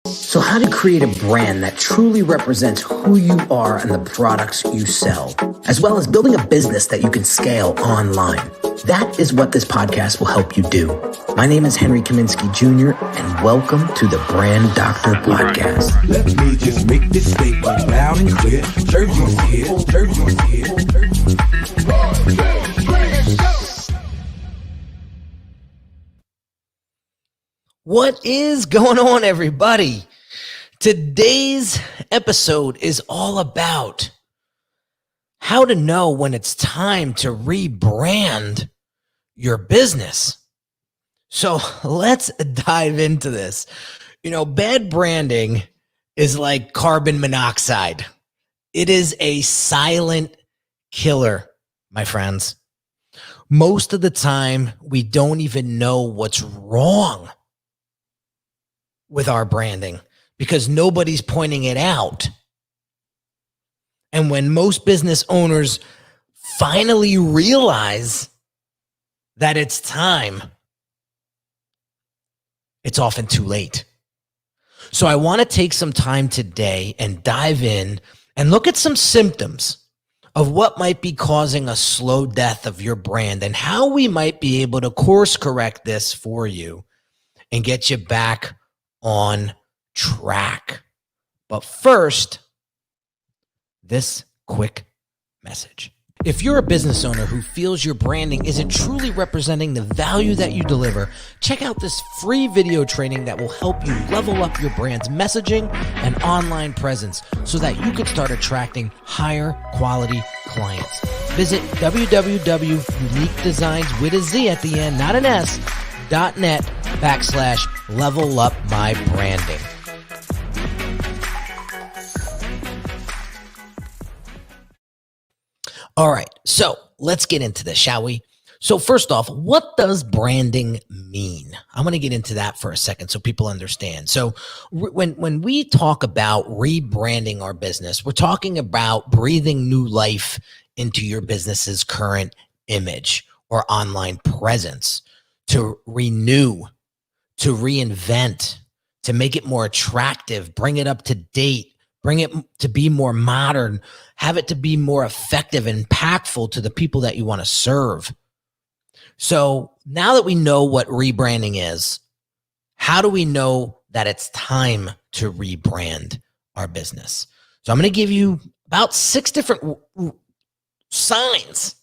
So how to create a brand that truly represents who you are and the products you sell, as well as building a business that you can scale online. That is what this podcast will help you do. My name is Henry Kaminski Jr., and welcome to the Brand Doctor Podcast. Let me just make this statement loud and clear. Jersey's here, Jersey's here. What is going on, everybody? Today's episode is all about how to know when it's time to rebrand your business. So let's dive into this. You know, bad branding is like carbon monoxide. It is a silent killer, my friends. Most of the time, we don't even know what's wrong with our branding because nobody's pointing it out. And when most business owners finally realize that it's time, it's often too late. So I want to take some time today and dive in and look at some symptoms of what might be causing a slow death of your brand and how we might be able to course correct this for you and get you back on track. But first, this quick message. If you're a business owner who feels your branding isn't truly representing the value that you deliver, check out this free video training that will help you level up your brand's messaging and online presence so that you can start attracting higher quality clients. Visit www.uniquedesignz with a Z at the end, not an S, .net/level up my branding. All right, so let's get into this, shall we? So first off, what does branding mean? I'm going to get into that for a second so people understand. So when we talk about rebranding our business, we're talking about breathing new life into your business's current image or online presence, to renew, to reinvent, to make it more attractive, bring it up to date, bring it to be more modern, have it to be more effective and impactful to the people that you want to serve. So now that we know what rebranding is, how do we know that it's time to rebrand our business? So I'm going to give you about 6 different signs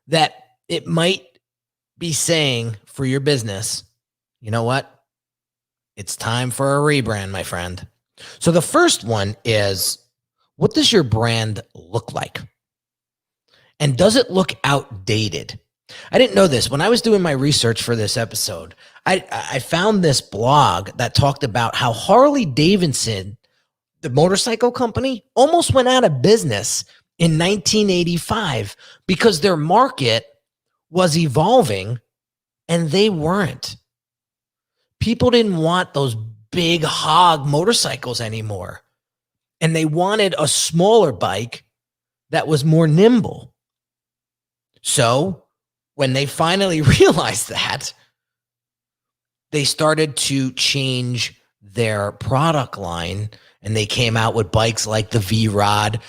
that it might be saying for your business, you know what? It's time for a rebrand, my friend. So the first one is, what does your brand look like? And does it look outdated? I didn't know this. When I was doing my research for this episode, I found this blog that talked about how Harley Davidson, the motorcycle company, almost went out of business in 1985 because their market was evolving and they weren't. People didn't want those big hog motorcycles anymore. And they wanted a smaller bike that was more nimble. So when they finally realized that, they started to change their product line and they came out with bikes like the V-Rod.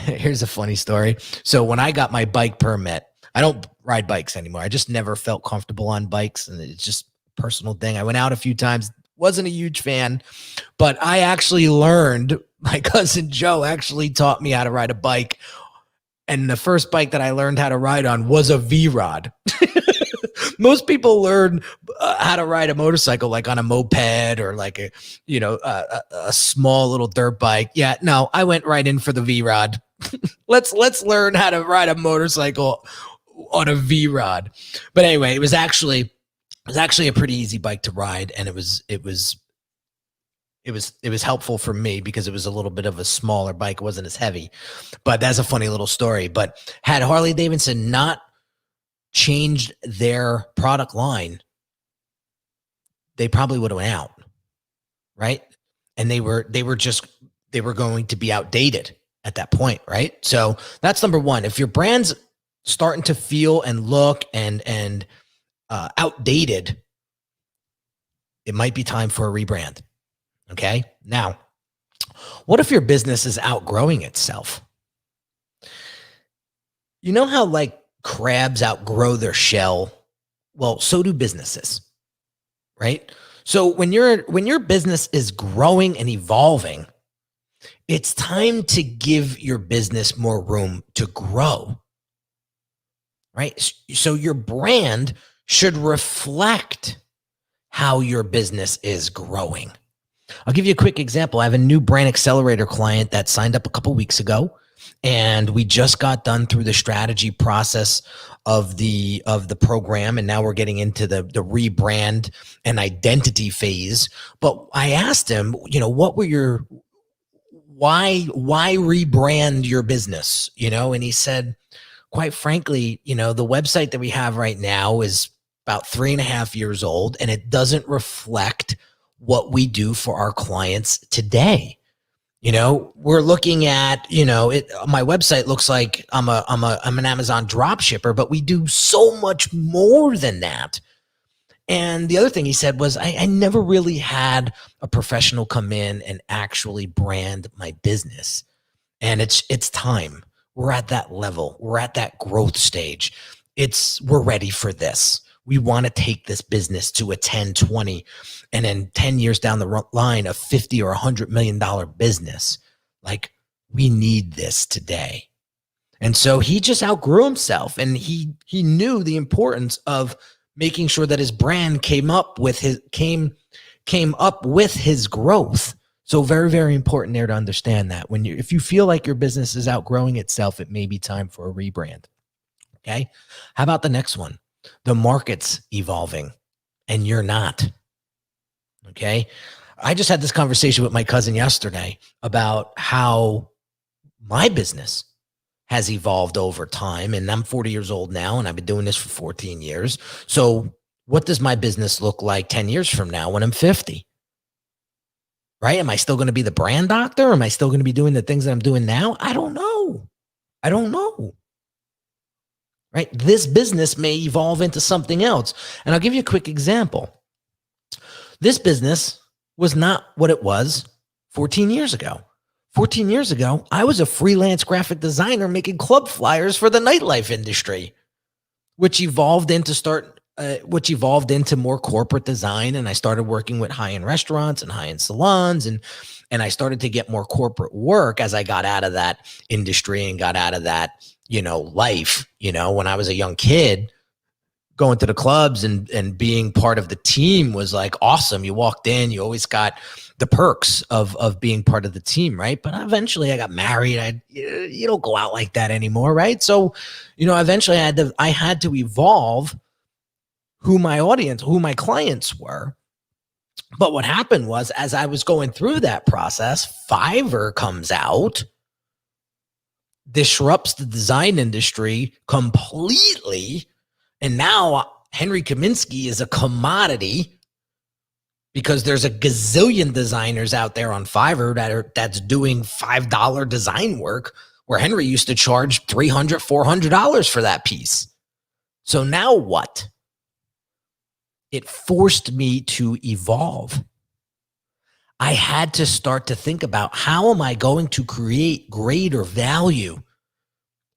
Here's a funny story. So when I got my bike permit, I don't ride bikes anymore. I just never felt comfortable on bikes, and it's just a personal thing. I went out a few times, wasn't a huge fan, but I actually learned, my cousin Joe actually taught me how to ride a bike. And the first bike that I learned how to ride on was a V-Rod. Most people learn how to ride a motorcycle like on a moped or like a small little dirt bike. Yeah, no, I went right in for the V-Rod. Let's learn how to ride a motorcycle on a V-Rod. But anyway, it was actually a pretty easy bike to ride, and it was helpful for me because it was a little bit of a smaller bike. It wasn't as heavy, but that's a funny little story. But had Harley Davidson not changed their product line, they probably would have went out, right? And they were going to be outdated at that point, right? So that's number one. If your brand's starting to feel and look and outdated, it might be time for a rebrand. Okay. Now, what if your business is outgrowing itself? You know how like crabs outgrow their shell? Well, so do businesses, right? So when your business is growing and evolving, it's time to give your business more room to grow, right? So your brand should reflect how your business is growing. I'll give you a quick example. I have a new brand accelerator client that signed up a couple weeks ago, and we just got done through the strategy process of the program, and now we're getting into the rebrand and identity phase. But I asked him, what were your why rebrand your business? And he said, quite frankly, the website that we have right now is about 3.5 years old, and it doesn't reflect what we do for our clients today. We're looking at, my website looks like I'm an Amazon drop shipper, but we do so much more than that. And the other thing he said was, I never really had a professional come in and actually brand my business. And it's time. We're at that level. We're at that growth stage. We're ready for this. We want to take this business to a 10, 20, and then 10 years down the line, a 50 or $100 million business. Like, we need this today. And so he just outgrew himself, and he knew the importance of making sure that his brand came up with his growth. So very, very important there to understand that if you feel like your business is outgrowing itself, it may be time for a rebrand. Okay. How about the next one? The market's evolving and you're not. Okay. I just had this conversation with my cousin yesterday about how my business has evolved over time. And I'm 40 years old now, and I've been doing this for 14 years. So what does my business look like 10 years from now when I'm 50? Right? Am I still going to be the brand doctor? Am I still going to be doing the things that I'm doing now? I don't know. Right? This business may evolve into something else. And I'll give you a quick example. This business was not what it was 14 years ago. 14 years ago, I was a freelance graphic designer making club flyers for the nightlife industry, which evolved into more corporate design. And I started working with high-end restaurants and high-end salons. And I started to get more corporate work as I got out of that industry and got out of that, life. When I was a young kid, going to the clubs and being part of the team was like awesome. You walked in, you always got the perks of being part of the team, right? But eventually I got married. You don't go out like that anymore, right? So, eventually I had to evolve who my clients were. But what happened was, as I was going through that process, Fiverr comes out, disrupts the design industry completely. And now Henry Kaminski is a commodity because there's a gazillion designers out there on Fiverr that's doing $5 design work, where Henry used to charge $300, $400 for that piece. So now what? It forced me to evolve. I had to start to think about, how am I going to create greater value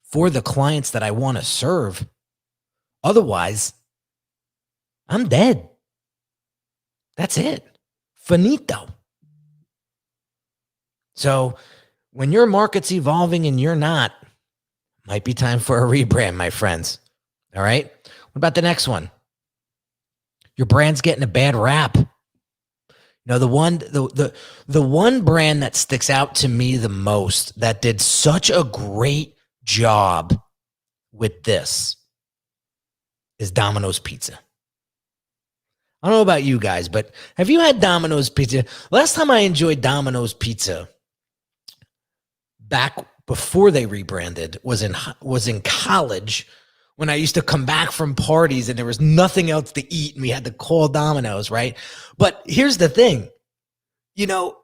for the clients that I want to serve? Otherwise, I'm dead. That's it. Finito. So when your market's evolving and you're not, might be time for a rebrand, my friends. All right. What about the next one? Your brand's getting a bad rap. The one brand that sticks out to me the most, that did such a great job with this, is Domino's Pizza. I don't know about you guys, but have you had Domino's Pizza? Last time I enjoyed Domino's Pizza, back before they rebranded, was in college, when I used to come back from parties and there was nothing else to eat and we had to call Domino's, right? But here's the thing, the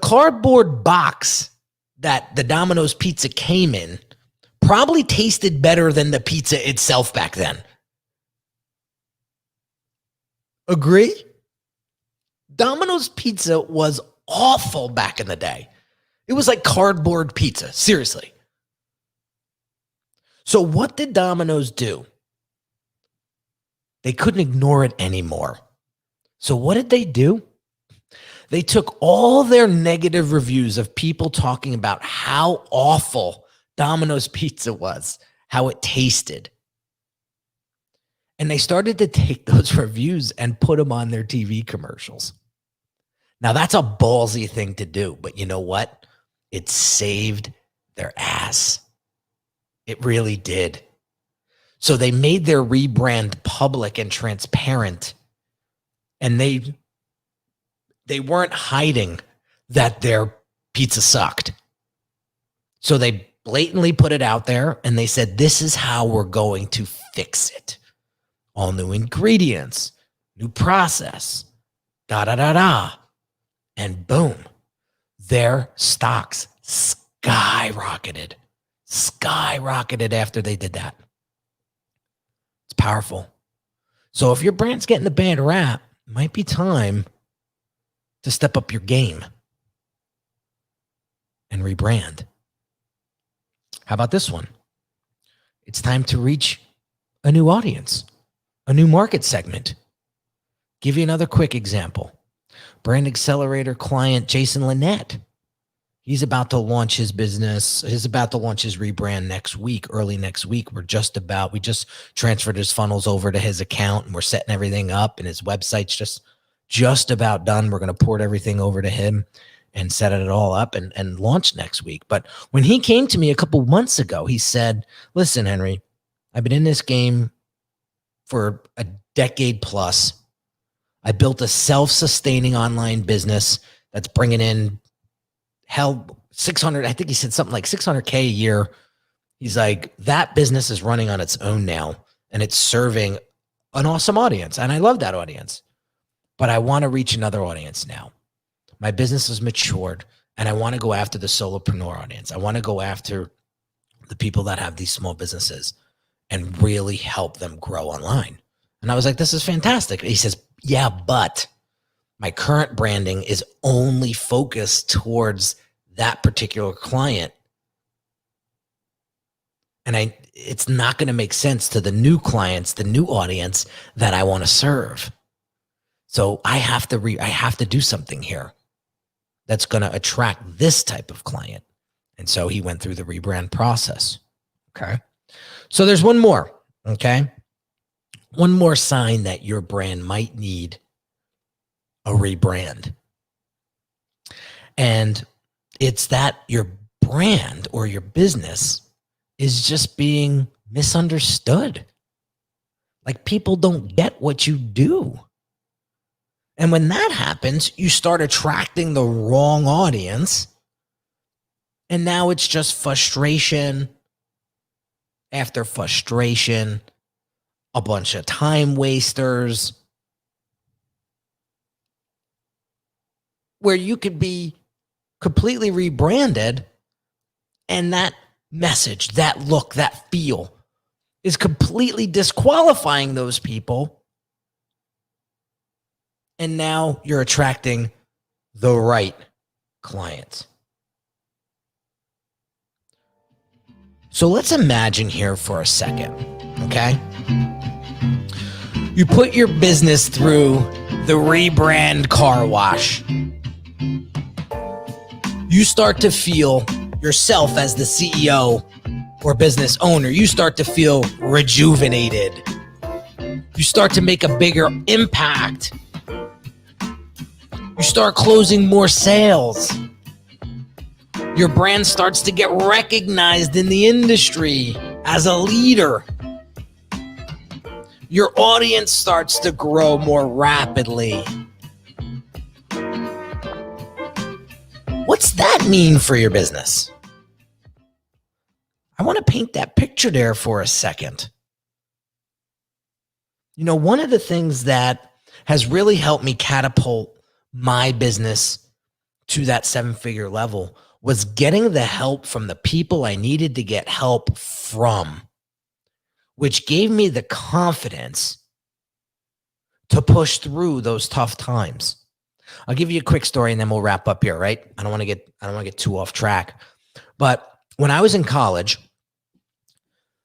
cardboard box that the Domino's Pizza came in probably tasted better than the pizza itself back then. Agree? Domino's pizza was awful back in the day. It was like cardboard pizza, seriously. So what did Domino's do? They couldn't ignore it anymore. So what did they do? They took all their negative reviews of people talking about how awful Domino's pizza was, how it tasted. And they started to take those reviews and put them on their TV commercials. Now, that's a ballsy thing to do, but you know what? It saved their ass. It really did. So they made their rebrand public and transparent, and they weren't hiding that their pizza sucked. So they blatantly put it out there, and they said, this is how we're going to fix it. All new ingredients, new process, da-da-da-da. And boom, their stocks skyrocketed after they did that. It's powerful. So if your brand's getting a bad rap, it might be time to step up your game and rebrand. How about this one? It's time to reach a new audience, a new market segment. Give you another quick example. Brand Accelerator client Jason Lynette. He's about to launch his business. He's about to launch his rebrand next week, early next week. We just transferred his funnels over to his account, and we're setting everything up, and his website's just about done. We're going to port everything over to him and set it all up and launch next week. But when he came to me a couple months ago, he said, listen, Henry, I've been in this game for a decade plus. I built a self-sustaining online business that's bringing in 600, I think he said something like $600K a year. He's like, that business is running on its own now, and it's serving an awesome audience. And I love that audience, but I want to reach another audience now. My business has matured, and I want to go after the solopreneur audience. I want to go after the people that have these small businesses and really help them grow online. And I was like, this is fantastic. And he says, yeah, but my current branding is only focused towards that particular client. And it's not going to make sense to the new clients, the new audience that I want to serve. So I have to do something here that's going to attract this type of client. And so he went through the rebrand process. Okay. So there's one more. Okay. One more sign that your brand might need a rebrand. And it's that your brand or your business is just being misunderstood. Like, people don't get what you do. And when that happens, you start attracting the wrong audience. And now it's just frustration after frustration, a bunch of time wasters, where you could be completely rebranded and that message, that look, that feel is completely disqualifying those people. And now you're attracting the right clients. So let's imagine here for a second, okay? You put your business through the rebrand car wash. You start to feel yourself as the CEO or business owner. You start to feel rejuvenated. You start to make a bigger impact. You start closing more sales. Your brand starts to get recognized in the industry as a leader. Your audience starts to grow more rapidly. What's that mean for your business? I want to paint that picture there for a second. You know, one of the things that has really helped me catapult my business to that 7-figure level was getting the help from the people I needed to get help from, which gave me the confidence to push through those tough times. I'll give you a quick story and then we'll wrap up here, right? I don't want to get too off track. But when I was in college,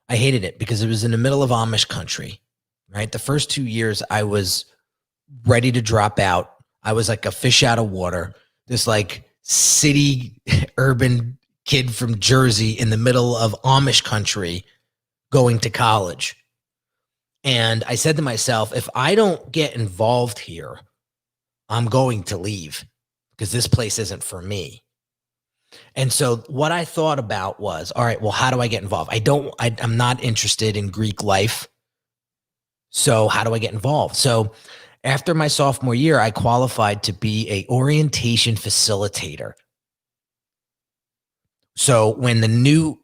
I hated it because it was in the middle of Amish country, right? The first 2 years I was ready to drop out. I was like a fish out of water, this like city urban kid from Jersey in the middle of Amish country going to college. And I said to myself, if I don't get involved here, I'm going to leave because this place isn't for me. And so what I thought about was, all right, well, how do I get involved? I'm not interested in Greek life. So how do I get involved? So after my sophomore year, I qualified to be an orientation facilitator. So when the new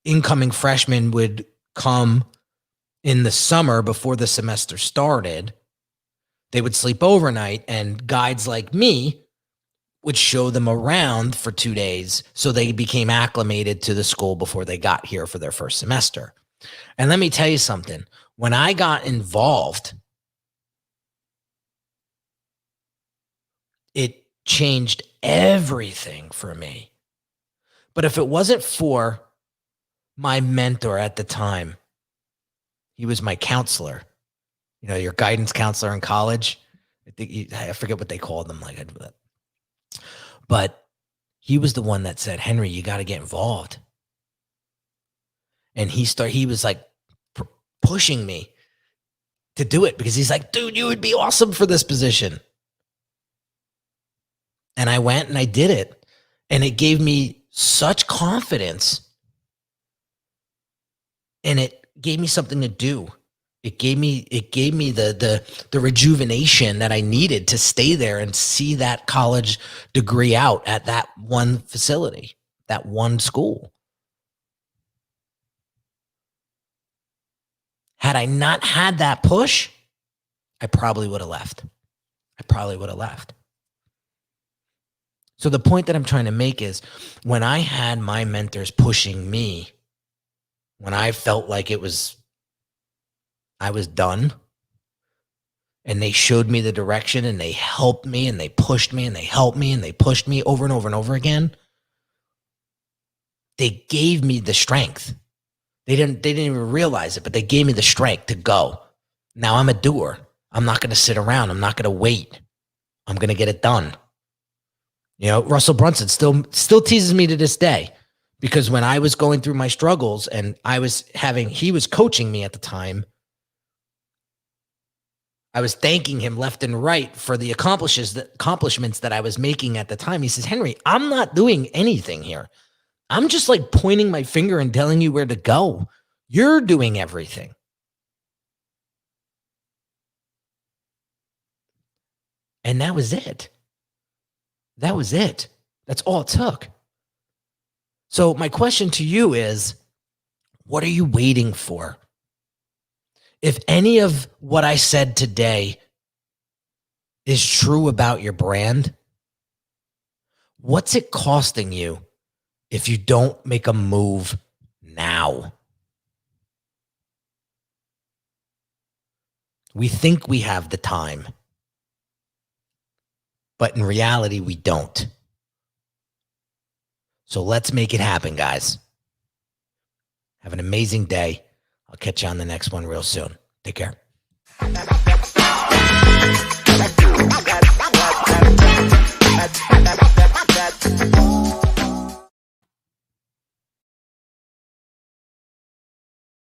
incoming freshmen would come in the summer before the semester started, they would sleep overnight and guides like me would show them around for 2 days so they became acclimated to the school before they got here for their first semester. And let me tell you something. When I got involved, it changed everything for me. But if it wasn't for my mentor at the time, he was my counselor, you know, your guidance counselor in college. I forget what they called them, like that. But he was the one that said, Henry, you got to get involved. And he was like pushing me to do it because he's like, dude, you would be awesome for this position. And I went and I did it. And it gave me such confidence. And it gave me something to do. It gave me the rejuvenation that I needed to stay there and see that college degree out at that one facility, that one school. Had I not had that push, I probably would have left. So the point that I'm trying to make is when I had my mentors pushing me, when I felt like I was done, and they showed me the direction and they helped me and they pushed me and they helped me and they pushed me over and over and over again, they gave me the strength. They didn't even realize it, but they gave me the strength to go. Now I'm a doer. I'm not going to sit around. I'm not going to wait. I'm going to get it done. You know, Russell Brunson still teases me to this day because when I was going through my struggles and he was coaching me at the time, I was thanking him left and right for the accomplishments that I was making at the time. He says, Henry, I'm not doing anything here. I'm just like pointing my finger and telling you where to go. You're doing everything. And that was it. That's all it took. So my question to you is, what are you waiting for? If any of what I said today is true about your brand, what's it costing you if you don't make a move now? We think we have the time, but in reality, we don't. So let's make it happen, guys. Have an amazing day. I'll catch you on the next one real soon. Take care.